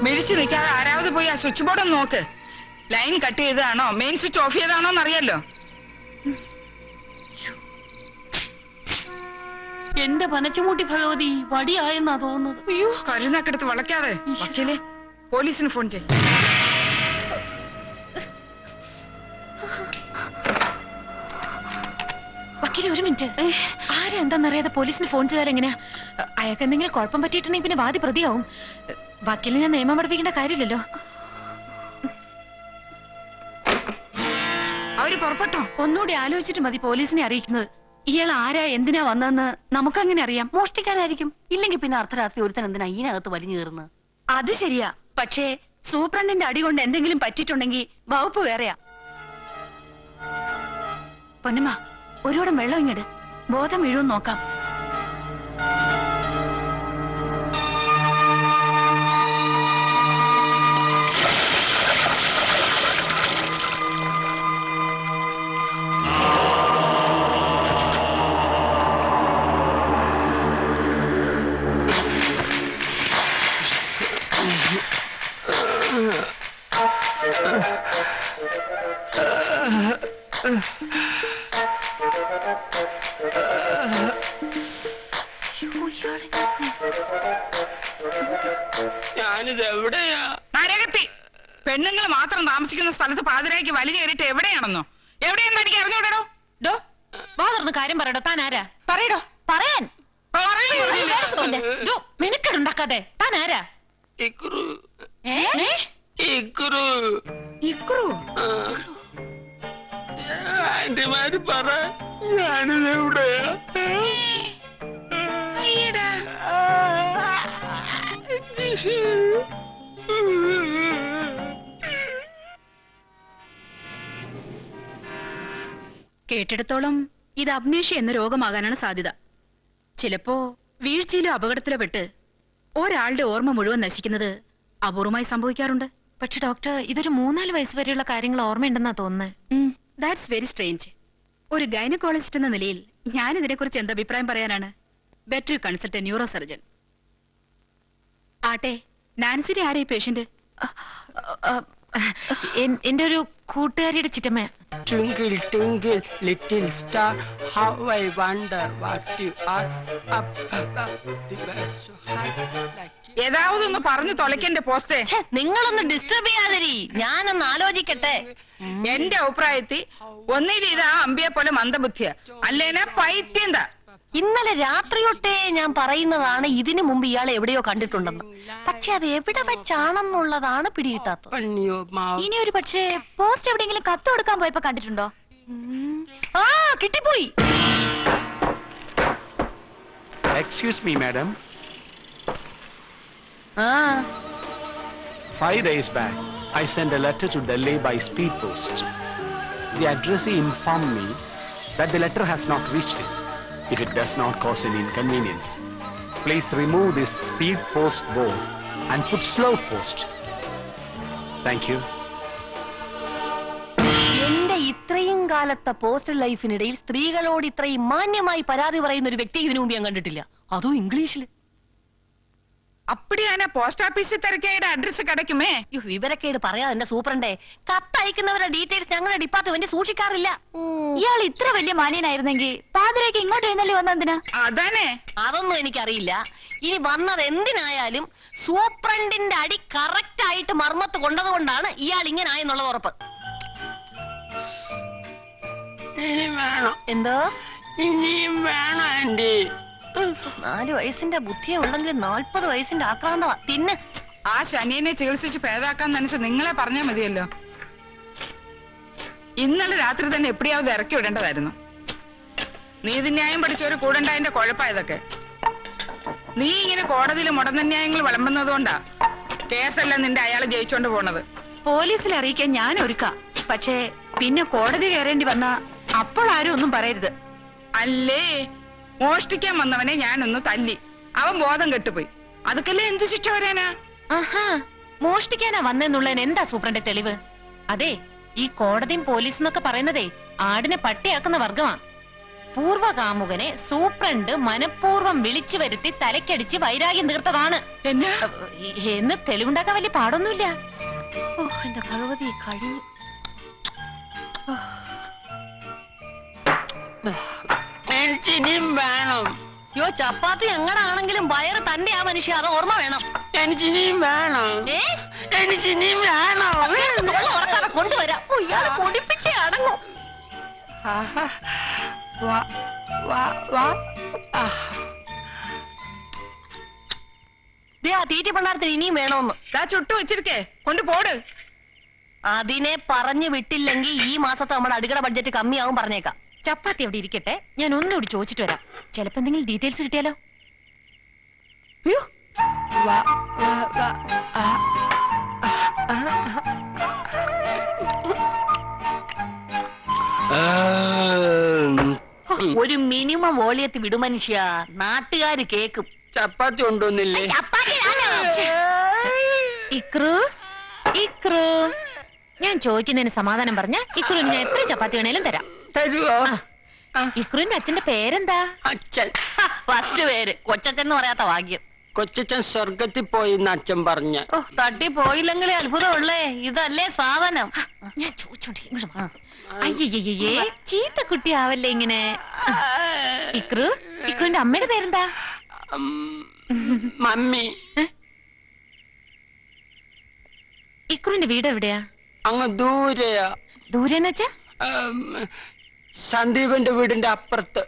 മിഴിച്ചു നിൽക്കാതെ ആരാவது പോയി ആ സ്വിച്ച് ബോർഡ് ഒന്ന് നോക്ക്. ലൈൻ കട്ട് ചെയ്തതാണോ മെയിൻ സ്വിച്ച് ഓഫ് ചെയ്താണോ എന്നറിയാലോ. എന്റെ പനച്ചുമൂട്ടി ഭഗവതി വടിയായെന്നാ തോന്നുന്നത്. അയ്യോ കരുന്നാക്കെടുത്ത് വളയ്ക്കാതെ. വക്കീലെ പോലീസിന് ഫോൺ ചെയ്യും. വക്കീല് ഒരു മിനിറ്റ്. ആരാ എന്താന്നറിയാതെ പോലീസിന് ഫോൺ ചെയ്താൽ എങ്ങനെയാ? അയാൾക്ക് എന്തെങ്കിലും കുഴപ്പം പറ്റിയിട്ടുണ്ടെങ്കിൽ പിന്നെ വാദി പ്രതിയാവും. വക്കീലിന് ഞാൻ നിയമം പഠിപ്പിക്കേണ്ട കാര്യമില്ലല്ലോ. അവര് പുറപ്പെട്ടോ? ഒന്നുകൂടി ആലോചിച്ചിട്ട് മതി പോലീസിനെ അറിയിക്കുന്നത്. ഇയാൾ ആരാ എന്തിനാ വന്നതെന്ന് നമുക്കങ്ങനെ അറിയാം. മോഷ്ടിക്കാനായിരിക്കും. ഇല്ലെങ്കിൽ പിന്നെ അർദ്ധരാത്രി ഒരുത്തൻ എന്തിനാ ഇതിനകത്ത് വലിഞ്ഞു കയറുന്നത്? അത് ശരിയാ. പക്ഷേ സൂപ്രണ്ടിന്റെ അടി കൊണ്ട് എന്തെങ്കിലും പറ്റിയിട്ടുണ്ടെങ്കിൽ വകുപ്പ് വേറെയാ. പൊന്നമ്മ ഒരുപാട് വെള്ളം ഇങ്ങട്. ബോധം വീഴുമെന്ന് നോക്കാം. ഞാനിത് എവിടെയാ? നരകത്തി. പെണ്ണുങ്ങൾ മാത്രം താമസിക്കുന്ന സ്ഥലത്ത് പാതിരായ്ക്ക് വലി കയറിയിട്ട് എവിടെയാണെന്നോ? എവിടെയെന്ന് എനിക്ക് അറിഞ്ഞൂടോ? ഡോ വാ തുറന്ന് കാര്യം പറയടോ. താൻ ആരാ? പറയടോ. പറയാൻ മെനക്കെടുണ്ടാക്കാതെ. താൻ ആരാ? ഇക്രു. ആന്റിമാര് പറ, ഞാനിത് എവിടെയാ? കേട്ടിടത്തോളം ഇത് അമ്നേഷ്യ എന്ന രോഗമാകാനാണ് സാധ്യത. ചിലപ്പോ വീഴ്ചയിലോ അപകടത്തിലോ പെട്ട് ഒരാളുടെ ഓർമ്മ മുഴുവൻ നശിക്കുന്നത് അപൂർവമായി സംഭവിക്കാറുണ്ട്. പക്ഷെ ഡോക്ടർ, ഇതൊരു 3-4 വയസ്സ് വരെയുള്ള കാര്യങ്ങൾ ഓർമ്മയുണ്ടെന്നാ തോന്നുന്നത്. That's very strange. ഒരു ഗൈനക്കോളജിസ്റ്റ് എന്ന നിലയിൽ ഞാൻ ഇതിനെക്കുറിച്ച് എന്ത് അഭിപ്രായം പറയാനാണ്? Better consult A neuro surgeon. ആട്ടെ, നാൻസിയുടെ ആരാ ഈ പേഷ്യന്റ്? എന്റെ ഒരു കൂട്ടുകാരിയുടെ ചിറ്റമ്മ. Twinkle, twinkle, little star, how I wonder what you are. Up, the birds so high, like you. ഏതാവത് ഒന്ന് പറഞ്ഞു തൊലയ്ക്കെന്റെ പോസ്റ്റേ. നിങ്ങളൊന്ന് ഡിസ്റ്റർബ് ചെയ്യാതിരി, ഞാനൊന്ന് ആലോചിക്കട്ടെ. എന്റെ അഭിപ്രായത്തിൽ ഒന്നിൽ ഇതാ അമ്പിയെ പോലെ മന്ദബുദ്ധിയ, അല്ലേനാ പൈത്യന്താ. ഇന്നലെ രാത്രി തൊട്ടേ ഞാൻ പറയുന്നതാണ് ഇതിനു മുമ്പ് ഇയാളെ എവിടെയോ കണ്ടിട്ടുണ്ടെന്ന്. പക്ഷെ അത് എവിടെ വെച്ചാണെന്നുള്ളതാണ് പിടികിട്ടാത്തത്. ഇനി ഒരു പക്ഷേ പോസ്റ്റ് എവിടെയെങ്കിലും കത്ത് കൊടുക്കാൻ പോയപ്പോ കണ്ടിട്ടുണ്ടോ? ആ കിട്ടിപ്പോയി. Excuse me, madam. 5 days back, I sent a letter to Delhi by speed post. The addressee informed me that the letter has not reached him. If it does not cause any inconvenience, please remove this speed post board and put slow post. Thank you. എന്റെ ഇത്രയും കാലത്തെ postal ലൈഫിനിടയിൽ സ്ത്രീകളോട് ഇത്രയും മാന്യമായി പരാതി പറയുന്ന ഒരു വ്യക്തി ഇതിനു മുമ്പ് ഞാൻ കണ്ടിട്ടില്ല. അതും ഇംഗ്ലീഷിൽ. அப்படியான போஸ்ட் ஆபீஸ் തിരക്കേടെ അഡ്രസ് കിടക്കുമേ. വിവരക്കേട് പറയാതെ എന്റെ സൂപ്രണ്ടേ, കത്തയക്കുന്നവരുടെ ഡീറ്റെയിൽസ് ഞങ്ങളുടെ ഡിപ്പാർട്ട്മെന്റ് സൂക്ഷിക്കാറില്ല. ഇയാൾ ഇത്ര വലിയ മാന്യനായിരുന്നെങ്കിൽ പാതിരേക്ക് ഇങ്ങോട്ട് എഴുന്നള്ളി വന്നെന്തിനാ? അതാണേ. അതൊന്നും എനിക്കറിയില്ല. ഇനി വന്നത് എന്തിനായാലും സൂപ്രണ്ടിന്റെ അടി കറക്റ്റ് ആയിട്ട് മർമ്മത്ത് കൊണ്ടതുകൊണ്ടാണ് ഇയാൾ ഇങ്ങനെ ആയെന്നുള്ളത് ഉറപ്പ്. ഇനി വേണം. എന്തോ? ഇനിയും വേണം ആന്റി. 4 വയസ്സിന്റെ ബുദ്ധിയെ ഉള്ളെങ്കിൽ 40 വയസ്സിന്റെ ആക്രാന്തമാ. പിന്നെ ആ ശനിയെ ചികിത്സിച്ച് ഭേദാക്കാൻ നനച്ച് നിങ്ങളെ പറഞ്ഞാൽ മതിയല്ലോ. ഇന്നലെ രാത്രി തന്നെ എപ്പിടിയാவது ഇറക്കി വിടേണ്ടതായിരുന്നു. നീതിന്യായം പഠിച്ചവര് കൂടണ്ടായതിന്റെ കുഴപ്പമായതൊക്കെ. നീ ഇങ്ങനെ കോടതിയിൽ മുടന്തന്യായങ്ങൾ വിളമ്പുന്നതുകൊണ്ടാ കേസെല്ലാം നിന്റെ അയാള് ജയിച്ചോണ്ട് പോണത്. പോലീസിൽ അറിയിക്കാൻ ഞാൻ ഒരുക്കാം. പക്ഷേ പിന്നെ കോടതി കയറേണ്ടി വന്ന അപ്പോൾ ആരും ഒന്നും പറയരുത്. അല്ലേ, മോഷ്ടിക്കാൻ വന്നവനെ ഞാനൊന്ന് തല്ലി, അവൻ ബോധം കെട്ടുപോയി. അതൊക്കെല്ലേ എന്ത് ശിക്ഷ വരാനാ? ആഹാ, മോഷ്ടിക്കാനാ വന്നെന്നുള്ളതിന് എന്താ സൂപ്രണ്ട് തെളിവ്? അതെ, ഈ കോടതിയും പോലീസും എന്നൊക്കെ പറയുന്നതേ ആടിനെ പട്ടിയാക്കുന്ന വർഗമാ. പൂർവകാമുകനെ സൂപ്രണ്ട് മനഃപൂർവ്വം വിളിച്ചു വരുത്തി തലക്കടിച്ച് വൈരാഗ്യം തീർത്തതാണ് എന്നാ എന്ന് തെളിവുണ്ടാക്കാൻ വലിയ പാടൊന്നുമില്ല. ഓ എന്റെ ഭഗവതി കഴിഞ്ഞു. എനിക്കിനിയും വേണം. യോ ചപ്പാത്തി എങ്ങടാണെങ്കിലും വയറ് തന്റെ ആ മനുഷ്യ അത് ഓർമ്മ വേണം. എനിക്കിനിയും വേണം. ഏ എനിക്കിനിയും വേണം. ഉറക്കാതെ കൊണ്ടുവരാം. ഇയാളെ പൊടിപ്പിച്ചേ അടങ്ങും. വാ വാ വാ. ആ തീറ്റ പണ്ടാരത്തിന് ഇനിയും വേണോന്ന് ദാ ചുട്ടു വെച്ചിരിക്കേ കൊണ്ട് പോട്. അതിനെ പറഞ്ഞു വിട്ടില്ലെങ്കിൽ ഈ മാസത്തെ നമ്മുടെ അടുക്കള ബഡ്ജറ്റ് കമ്മിയാവും പറഞ്ഞേക്കാം. ചപ്പാത്തി അവിടെ ഇരിക്കട്ടെ, ഞാൻ ഒന്നുകൂടി ചോദിച്ചിട്ട് വരാം. ചിലപ്പോ എന്തെങ്കിലും ഡീറ്റെയിൽസ് കിട്ടിയാലോ? വാ വാ വാ. ഒരു മിനിമം വോളിയത്തിൽ വിടും മനുഷ്യ, നാട്ടുകാര് കേക്കും. ചപ്പാത്തി കൊണ്ടുവന്നില്ലേ? ഇക്രു ഇക്രു, ഞാൻ ചോദിക്കുന്നതിന് സമാധാനം പറഞ്ഞ ഇക്രുവിന് ഞാൻ എത്ര ചപ്പാത്തി വേണേലും തരാം. തരുവോ? ഇക്രുവിന്റെ അച്ഛന്റെ പേരെന്താ? അച്ഛൻ. ഫസ്റ്റ് പേര് കൊച്ചച്ഛൻ എന്ന് പറയാത്ത ഭാഗ്യം. കൊച്ചച്ഛൻ സ്വർഗത്തിൽ പോയി എന്ന് അച്ഛൻ പറഞ്ഞ. ഓ തട്ടി പോയില്ലെങ്കിലേ അത്ഭുതമുള്ളേ. ഇതല്ലേ സാധനം. ഞാൻ ചോദിച്ചോണ്ടിരിക്കും. അയ്യേ ചീത്ത കുട്ടിയാവല്ലേ ഇങ്ങനെ. ഇക്രുവിന്റെ അമ്മയുടെ പേരെന്താ? മമ്മി. ഇക്രുവിന്റെ വീട് എവിടെയാ? അങ്ങ് ദൂരെയാ. ദൂരെന്ന് വെച്ചാ? സന്ദീപിന്റെ വീടിന്റെ അപ്പുറത്ത്.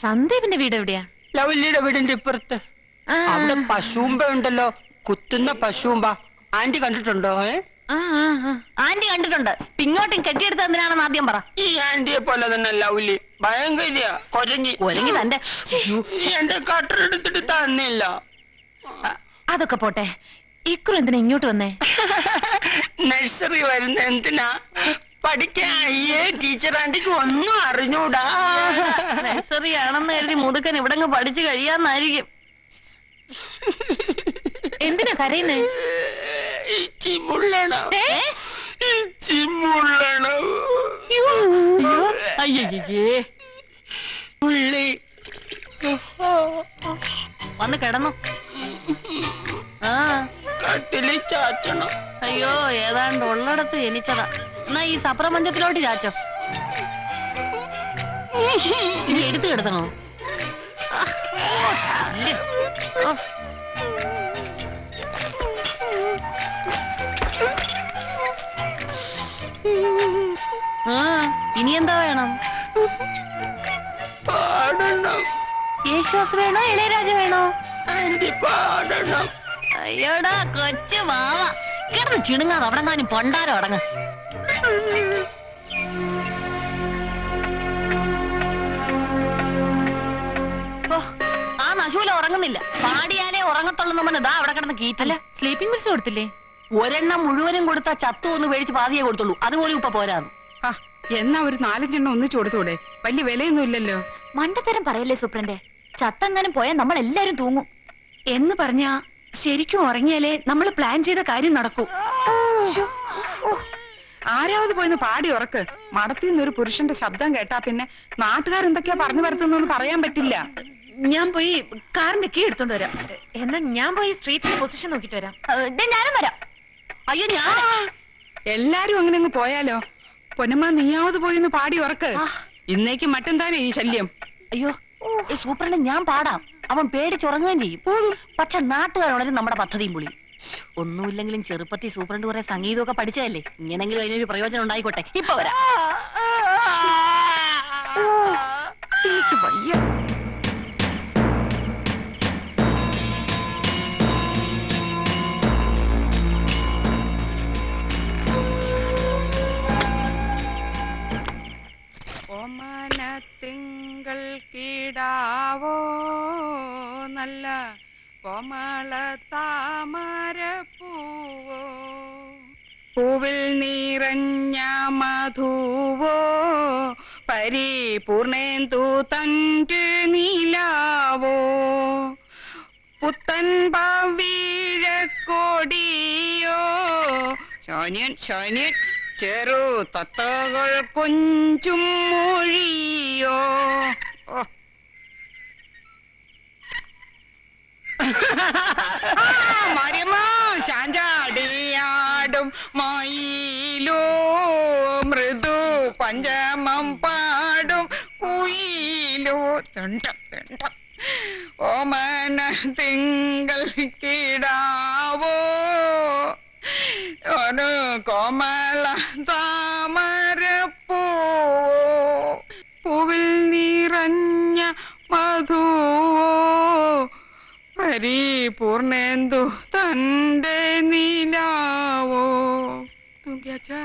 സന്ദീപിന്റെ വീട് എവിടെയാ? ലവല്ലിയുടെ വീടിന്റെ ഇപ്പുറത്ത്. അവിടെ പശുമ്പ ഉണ്ടല്ലോ, കുത്തുന്ന പശുമ്പ. ആന്റി കണ്ടിട്ടുണ്ടോ? ആന്റി കണ്ടിട്ടുണ്ട്. ഇങ്ങോട്ടും കെട്ടിയെടുത്ത് എന്തിനാണെന്ന് ആദ്യം പറ. ഈ ആന്റിയെ പോലെ തന്നെ ലവ്ലി ഭയങ്കര കൊരങ്ങി. ഒരങ്ങി തന്റെ എന്റെ കട്ടറെടുത്തിട്ട് തന്നില്ല. അതൊക്കെ പോട്ടെ, ഇക്രു എന്തിനാ ഇങ്ങോട്ട് വന്നേ? നഴ്സറി വരുന്ന എന്തിനാ? പഠിക്കാൻ. അയ്യേ ടീച്ചർ ആന്റിക്ക് ഒന്നും അറിഞ്ഞൂടാ. നഴ്സറി ആണെന്ന് കരുതി മുതുക്കൻ ഇവിടെ പഠിച്ചു കഴിയാന്നായിരിക്കും. എന്തിനാ കരയുന്നേ? വന്ന് കിടന്നു. ആ കട്ടില് ചാച്ചണം. അയ്യോ ഏതാണ്ട് ഉള്ളടത്ത് ജനിച്ചതാ. എന്നാ ഈ സപ്രപഞ്ചത്തിലോട്ട് ചാച്ചോ. ഇനി എടുത്തു കിടത്തണോ? ഇനി എന്താ വേണം? പാടണം. യേശുദാസ് വേണോ ഇളയരാജ വേണോ? പാടണം. അയ്യോടാ കൊച്ചു വാവ, കിടന്ന് ചിണുങ്ങാതെ അവിടെ ഞാനും പണ്ടാരം അടങ്ങ്. ആ നശൂല ഉറങ്ങുന്നില്ല. പാടിയാലേ ഉറങ്ങത്തുള്ളൂ. നമ്മൾ ഇതാ അവിടെ കിടന്ന് കീറ്റല്ല. സ്ലീപ്പിംഗ് പിൽസ് കൊടുത്തില്ലേ? ഒരെണ്ണം മുഴുവനും കൊടുത്താ ചത്തു ഒന്ന് മേടിച്ച് പാതിയേ കൊടുത്തുള്ളൂ. അതുപോലും ഇപ്പൊ പോരാന്ന്. എന്നാ ഒരു 4 എണ്ണം ഒന്നിച്ചു കൊടുത്തൂടെ? വലിയ വിലയൊന്നും ഇല്ലല്ലോ. മണ്ടത്തരം പറയല്ലേ സൂപ്രണ്ടെ. ചത്തെങ്ങാനും പോയാൽ നമ്മൾ എല്ലാരും തൂങ്ങും എന്ന് പറഞ്ഞാ ശരിക്കും ഉറങ്ങിയാലേ നമ്മൾ പ്ലാൻ ചെയ്ത കാര്യം നടക്കൂ. ആരാവത് പോയിന്ന് പാടി ഉറക്ക്. മടത്തിന്ന് ഒരു പുരുഷന്റെ ശബ്ദം കേട്ടാ പിന്നെ നാട്ടുകാരെന്തൊക്കെയാ പറഞ്ഞു വരുത്തുന്നെന്ന് പറയാൻ പറ്റില്ല. ഞാൻ പോയി കാറിന്റെ കീ എടുത്തോണ്ട് വരാം. എന്നാ ഞാൻ പോയി സ്ട്രീറ്റിലെ പൊസിഷൻ നോക്കിട്ട് വരാം. ഞാനും വരാം. അയ്യോ ഞാൻ എല്ലാരും അങ്ങനെ അങ്ങ് പോയാലോ? പൊന്നമ്മ നീയാവത് പോയിന്ന് പാടി ഉറക്ക്. ഇന്നേക്ക് മറ്റെന്തായാലും ഈ ശല്യം. അയ്യോ സൂപ്രണ്ട് ഞാൻ പാടാം. അവൻ പേടിച്ചുറങ്ങുകയും ചെയ്യും. പക്ഷെ നാട്ടുകാരുണരും നമ്മുടെ പദ്ധതിയും പുളി. ഒന്നുമില്ലെങ്കിലും ചെറുപ്പത്തിൽ സൂപ്രണ്ട് കുറെ സംഗീതമൊക്കെ പഠിച്ചതല്ലേ. ഇങ്ങനെങ്കിലും അതിനൊരു പ്രയോജനം ഉണ്ടായിക്കോട്ടെ. ഇപ്പൊ വരാം. എനിക്ക് വയ്യ. തിങ്കൾ കീടാവോ നല്ല കോമള താമര പൂവോ പൂവിൽ നിറഞ്ഞ മധുവോ പരിപൂർണേന്ദു തൻ്റെ നീലാവോ പുത്തൻ പാവീഴക്കോടിയോ ശോന്യൻ ശോന്യൻ ചെറു തത്തകൾ കൊഞ്ചും മൊഴിയോ. മാര്യമ്മ ചാഞ്ചാടിയാടും മയിലോ മൃദു പഞ്ചമം പാടും കുയിലോ. ഓമന തിങ്കൾ കിടാവോ ഒരു കോമള താമരപ്പൂ പൂവിൽ നിറഞ്ഞ മധുവോ പരിപൂർണേന്ദു തന്റെ നിലാവോ. തുങ്ക്യാച്ചാ